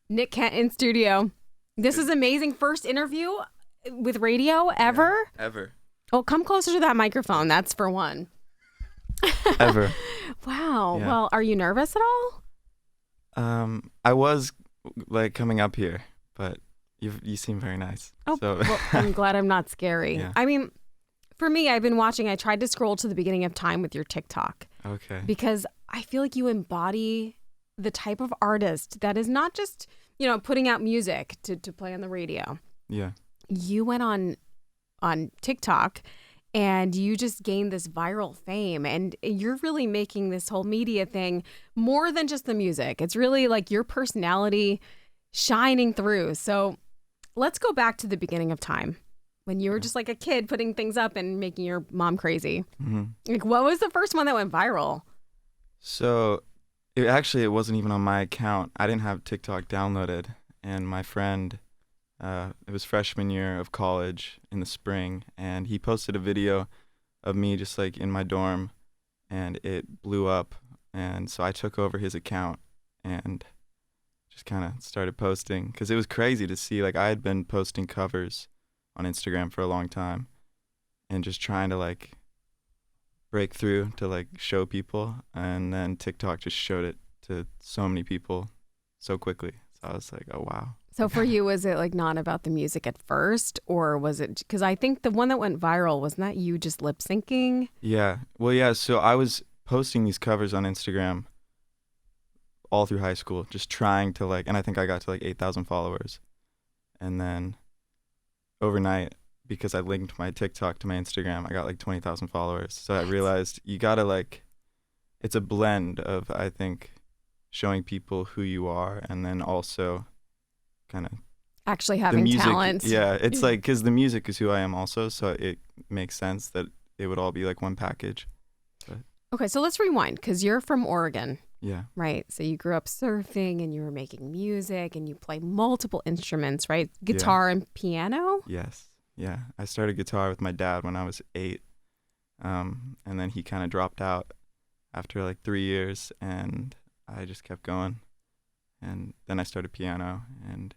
Nick Kent in studio. This is amazing. First interview with radio ever? Yeah, ever. Oh, come closer to that microphone. That's for one. Ever. Wow. Yeah. Well, are you nervous at all? I was like coming up here, but you seem very nice. Oh, so. well, I'm glad I'm not scary. Yeah. I mean, for me, I've been watching. I tried to scroll to the beginning of time with your TikTok Okay. because I feel like you embody the type of artist that is not just, putting out music to play on the radio. Yeah. You went on TikTok and you just gained this viral fame, and you're really making this whole media thing more than just the music. It's really like your personality shining through. So let's go back to the beginning of time when you were just like a kid putting things up and making your mom crazy. Mm-hmm. Like, what was the first one that went viral? So it wasn't even on my account. I didn't have TikTok downloaded, and my friend, it was freshman year of college in the spring, and he posted a video of me just like in my dorm, and it blew up. And so I took over his account and just kind of started posting, because it was crazy to see, like, I had been posting covers on Instagram for a long time and just trying to like break through to like show people, and then TikTok just showed it to so many people so quickly. So I was like, oh wow. So for you, was it like not about the music at first, or was it, because I think the one that went viral, wasn't that you just lip syncing? Yeah. Well, yeah. So I was posting these covers on Instagram all through high school, just trying to like, and I think I got to like 8,000 followers. And then overnight, because I linked my TikTok to my Instagram, I got like 20,000 followers. So I realized you gotta like, it's a blend of, I think, showing people who you are, and then also kind of Actually having talent. Yeah, it's like, because the music is who I am also, so it makes sense that it would all be like one package. But, Okay, so let's rewind, because you're from Oregon, yeah. right? So you grew up surfing and you were making music and you play multiple instruments, right? Guitar and piano? Yes. Yeah. I started guitar with my dad when I was 8. And then he kind of dropped out after like 3 years, and I just kept going. And then I started piano, and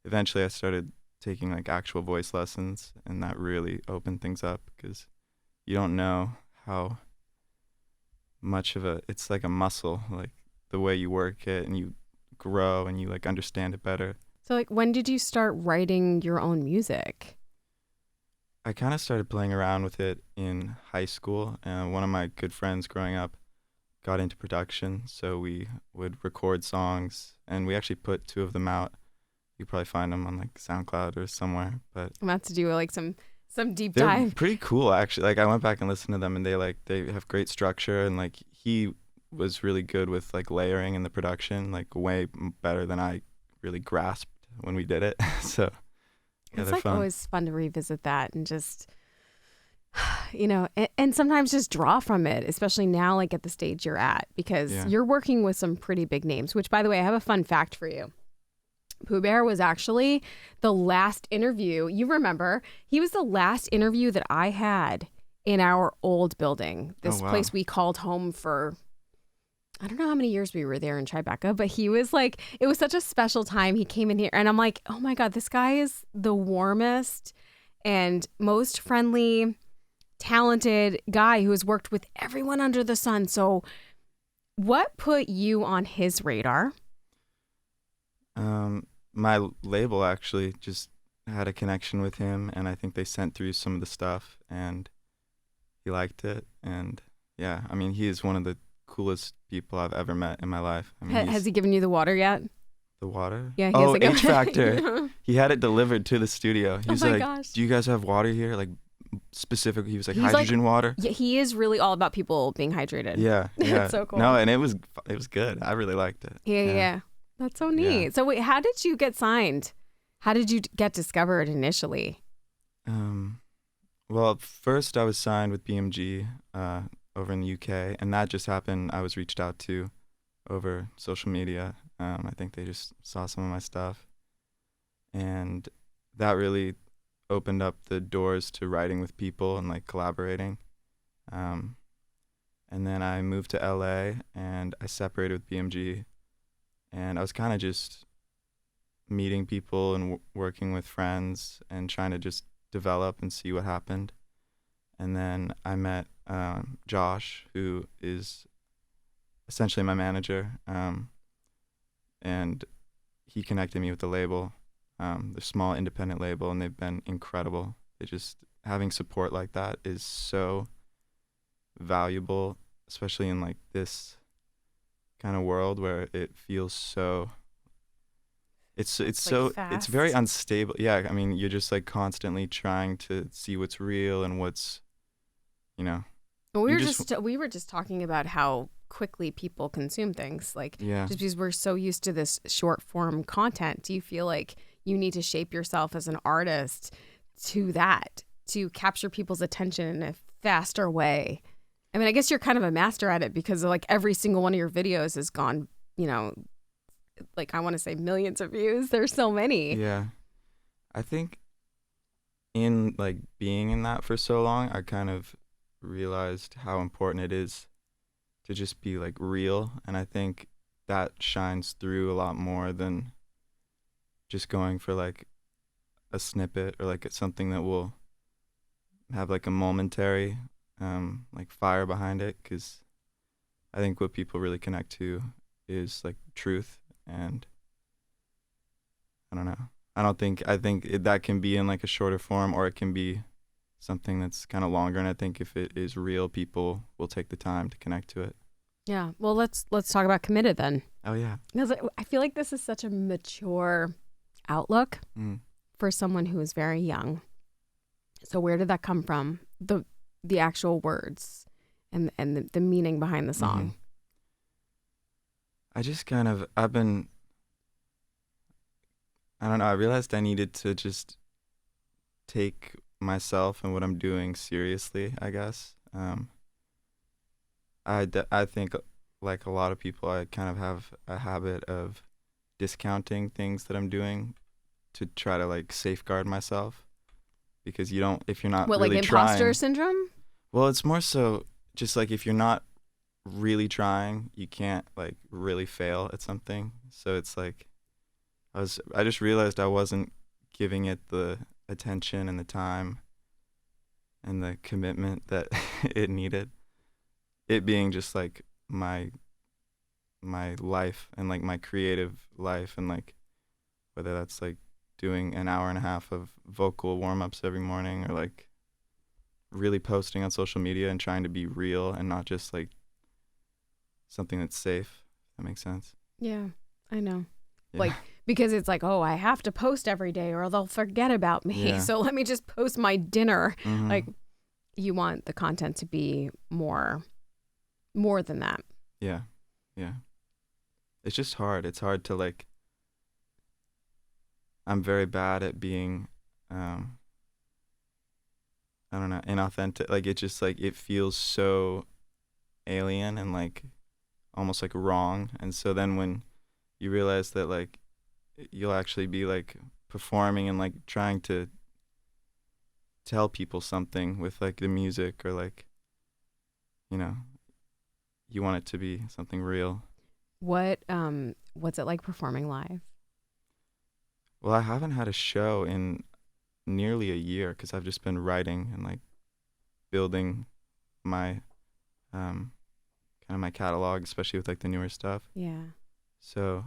eventually I started taking like actual voice lessons, and that really opened things up, because you don't know how much of it's like a muscle, like the way you work it and you grow and you like understand it better. So like, when did you start writing your own music? I kind of started playing around with it in high school, and one of my good friends growing up got into production, so we would record songs, and we actually put 2 of them out. You probably find them on like SoundCloud or somewhere, but I'm about to do like some deep they're dive. pretty cool actually. Like I went back and listened to them, and they have great structure, and like he was really good with like layering in the production, like way better than I really grasped when we did it. So yeah, It's they're like fun. always fun to revisit that and just, and sometimes just draw from it, especially now, like at the stage you're at, because Yeah. you're working with some pretty big names, which, by the way, I have a fun fact for you. Pooh Bear was actually the last interview. You remember, he was the last interview that I had in our old building, this Oh, wow. place we called home for, I don't know how many years we were there in Tribeca, but he was like, it was such a special time. He came in here and I'm like, oh my God, this guy is the warmest and most friendly, talented guy who has worked with everyone under the sun. So what put you on his radar? My label actually just had a connection with him, and I think they sent through some of the stuff, and he liked it. And yeah, I mean, he is one of the coolest people I've ever met in my life. I mean, Has he given you the water yet? the water? Yeah, he Oh, has like H Factor. He had it delivered to the studio. He was my like, gosh. "Do you guys have water here?" Like specifically, he was like, He's like- hydrogen water. Yeah, he is really all about people being hydrated. Yeah, yeah. That's so cool. No, and it was good. I really liked it. Yeah. That's so neat. Yeah. So wait, how did you get signed? How did you get discovered initially? Well, first I was signed with BMG over in the UK, and that just happened. I was reached out to over social media. I think they just saw some of my stuff, and that really opened up the doors to writing with people and like collaborating. And then I moved to LA, and I separated with BMG, and I was kind of just meeting people and working with friends and trying to just develop and see what happened. And then I met Josh, who is essentially my manager, and he connected me with the label, the small independent label, and they've been incredible. They just having support like that is so valuable, especially in like this kind of world where it feels so. It's like so it's very fast. unstable. Yeah, I mean, you're just like constantly trying to see what's real and what's, you know, We you were just just we were just talking about how quickly people consume things. Like yeah. just because we're so used to this short form content, do you feel like you need to shape yourself as an artist to that, to capture people's attention in a faster way? I mean, I guess you're kind of a master at it because like every single one of your videos has gone, you know, like I want to say millions of views. There's so many. Yeah. I think in like being in that for so long, I kind of realized how important it is to just be like real, and I think that shines through a lot more than just going for like a snippet or like something that will have like a momentary like fire behind it, cuz I think what people really connect to is like truth. And I don't know. I think that can be in like a shorter form, or it can be something that's kind of longer. And I think if it is real, people will take the time to connect to it. Yeah. Well, let's talk about Committed then. Oh yeah. Because I feel like this is such a mature outlook Mm. for someone who is very young. So where did that come from? The actual words and the meaning behind the song. I just kind of I don't know. I realized I needed to just take myself and what I'm doing seriously, I guess. I think like a lot of people, I kind of have a habit of discounting things that I'm doing to try to like safeguard myself, because you don't if you're not What, like really imposter trying. syndrome? Well, it's more so just like if you're not really trying, you can't like really fail at something. So it's like I just realized I wasn't giving it the attention and the time and the commitment that it needed. It being just like my life and like my creative life, and like whether that's like doing an hour and a half of vocal warm-ups every morning, or like really posting on social media and trying to be real and not just like something that's safe. That makes sense. Yeah, I know. Yeah. Like, because it's like, oh, I have to post every day or they'll forget about me. Yeah. So let me just post my dinner. Mhm. Like, you want the content to be more than that. Yeah. Yeah. It's just hard. It's hard to like I'm very bad at being I don't know, inauthentic. Like it just like it feels so alien and like almost like wrong. And so then when you realize that like you'll actually be like performing and like trying to tell people something with like the music, or like, you know, you want it to be something real. What's it like performing live? Well, I haven't had a show in nearly a year because I've just been writing and like building my kind of my catalog, especially with like the newer stuff. Yeah. So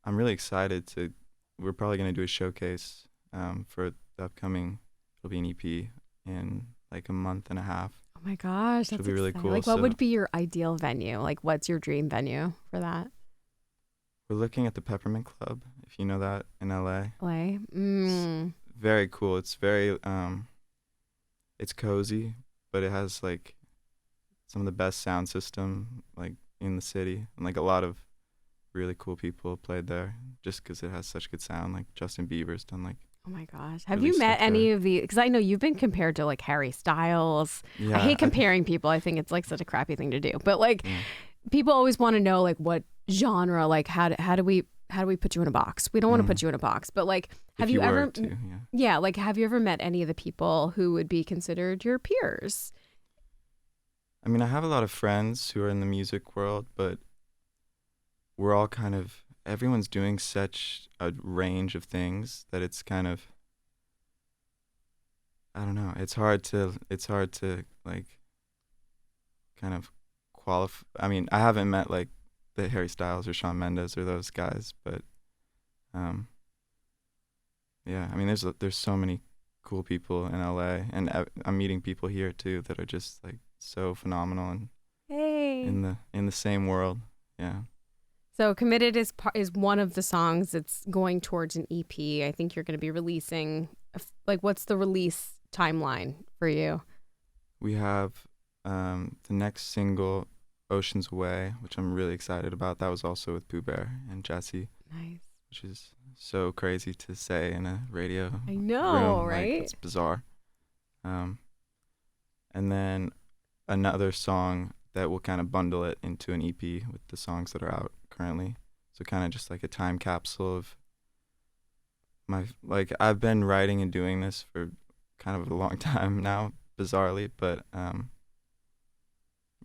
I'm really excited to. We're probably gonna do a showcase for the upcoming. It'll be an EP in like a month and a half. Oh my gosh, It'll that's be really exciting. cool. Like, what So would be your ideal venue? Like, what's your dream venue for that? we're looking at the Peppermint Club, if you know that, in LA. LA? It's very cool. It's very it's cozy, but it has like some of the best sound system like in the city, and like a lot of really cool people played there just because it has such good sound. Like Justin Bieber's done like Oh my gosh. Have released you met stuff any there. of the, because I know you've been compared to like Harry Styles. I Yeah, hate comparing people. I think it's like such a crappy thing to do. But like yeah. people always want to know like what genre, like how do we put you in a box? We don't want to put you in a box, but like have If you you were ever to, yeah. yeah, like have you ever met any of the people who would be considered your peers? I mean, I have a lot of friends who are in the music world, but we're all kind of everyone's doing such a range of things that it's kind of, I don't know. It's hard to like kind of qualify. I mean, I haven't met like the Harry Styles or Shawn Mendes or those guys, but um, yeah. I mean, there's so many cool people in LA, and I'm meeting people here too that are just like so phenomenal and Hey. in the same world. Yeah. So Committed is one of the songs that's going towards an EP. I think you're going to be releasing, like, what's the release timeline for you? We have the next single, Oceans Away, which I'm really excited about. That was also with Pooh Bear and Jesse, Nice. which is so crazy to say in a radio I know, room. right? Like, it's bizarre. And then another song that will kind of bundle it into an EP with the songs that are out currently. So kind of just like a time capsule of like I've been writing and doing this for kind of a long time now, bizarrely, but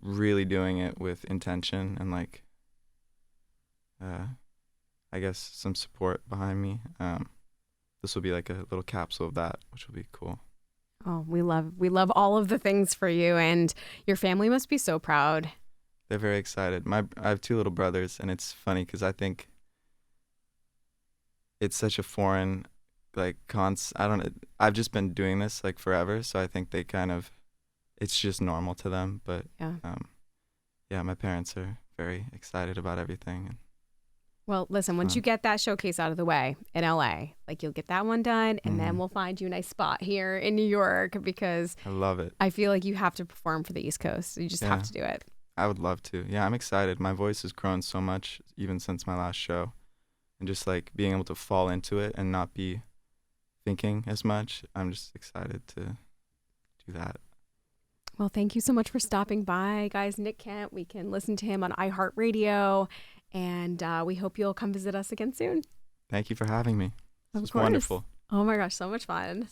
really doing it with intention and like I guess some support behind me. This will be like a little capsule of that, which will be cool. Oh, we love all of the things for you, and your family must be so proud. They're very excited. I have two little brothers, and it's funny because I think it's such a foreign, like, I don't know. I've just been doing this like forever, so I think they kind of, it's just normal to them. But Yeah. yeah, my parents are very excited about everything. Well, listen, once you get that showcase out of the way in LA, like you'll get that one done, and then we'll find you a nice spot here in New York, because I love it. I feel like you have to perform for the East Coast. You just have to do it. I would love to. Yeah, I'm excited. My voice has grown so much even since my last show. And just like being able to fall into it and not be thinking as much, I'm just excited to do that. Well, thank you so much for stopping by, guys. Nick Kent, we can listen to him on iHeartRadio, and we hope you'll come visit us again soon. Thank you for having me. Of This was course. wonderful. Oh my gosh, so much fun.